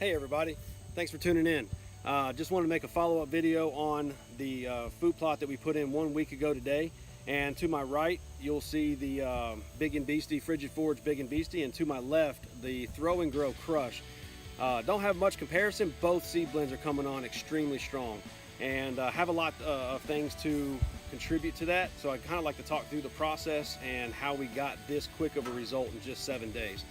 Hey everybody, thanks for tuning in. Just wanted to make a follow-up video on the food plot that we put in 1 week ago today. And to my right, you'll see the Big and Beastie, Frigid Forge Big and Beastie, and to my left, the Throw and Grow Crush. Don't have much comparison. Both seed blends are coming on extremely strong and have a lot of things to contribute to that. So I kind of like to talk through the process and how we got this quick of a result in just 7 days.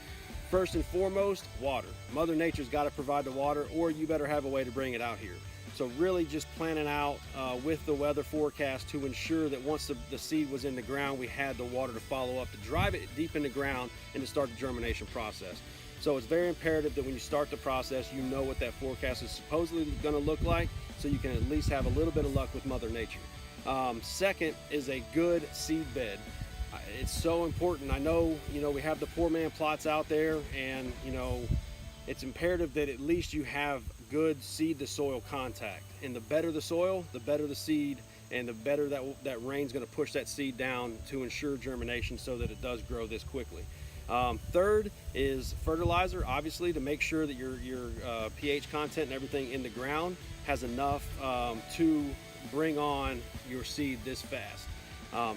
First and foremost, water. Mother Nature's got to provide the water, or you better have a way to bring it out here. So really just planning out with the weather forecast to ensure that once the seed was in the ground, we had the water to follow up to drive it deep in the ground and to start the germination process. So it's very imperative that when you start the process, you know what that forecast is supposedly going to look like, so you can at least have a little bit of luck with Mother Nature. Second is a good seed bed. It's so important. I know, we have the poor man plots out there, and it's imperative that at least you have good seed to soil contact. And the better the soil, the better the seed, and the better that rain's going to push that seed down to ensure germination so that it does grow this quickly. Third is fertilizer, obviously, to make sure that your pH content and everything in the ground has enough to bring on your seed this fast.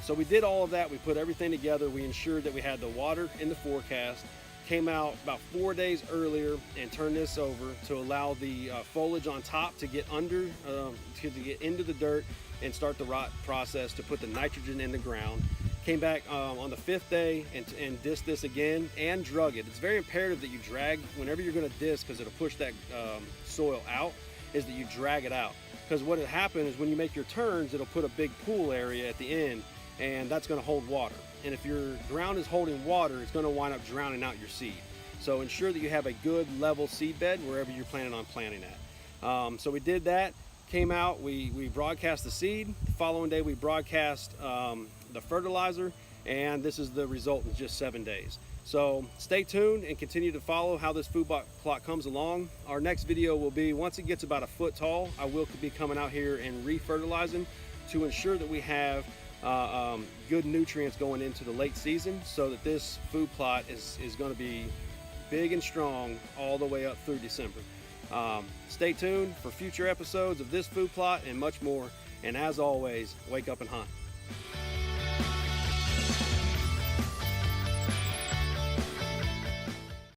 So we did all of that. We put everything together. We ensured that we had the water in the forecast, came out about 4 days earlier and turned this over to allow the foliage on top to get under, to get into the dirt and start the rot process to put the nitrogen in the ground. Came back on the 5th day and disc this again and drug it. It's very imperative that you drag, whenever you're going to disc, because it'll push that soil out, is that you drag it out. Because what will happen is when you make your turns, it'll put a big pool area at the end, and that's going to hold water. And if your ground is holding water, it's going to wind up drowning out your seed. So ensure that you have a good level seed bed wherever you're planning on planting at. So we did that, came out, we broadcast the seed. The following day we broadcast the fertilizer, and this is the result in just 7 days. So stay tuned and continue to follow how this food plot comes along. Our next video will be, once it gets about a foot tall, I will be coming out here and re-fertilizing to ensure that we have good nutrients going into the late season, so that this food plot is going to be big and strong all the way up through December. Stay tuned for future episodes of this food plot and much more. And as always, wake up and hunt.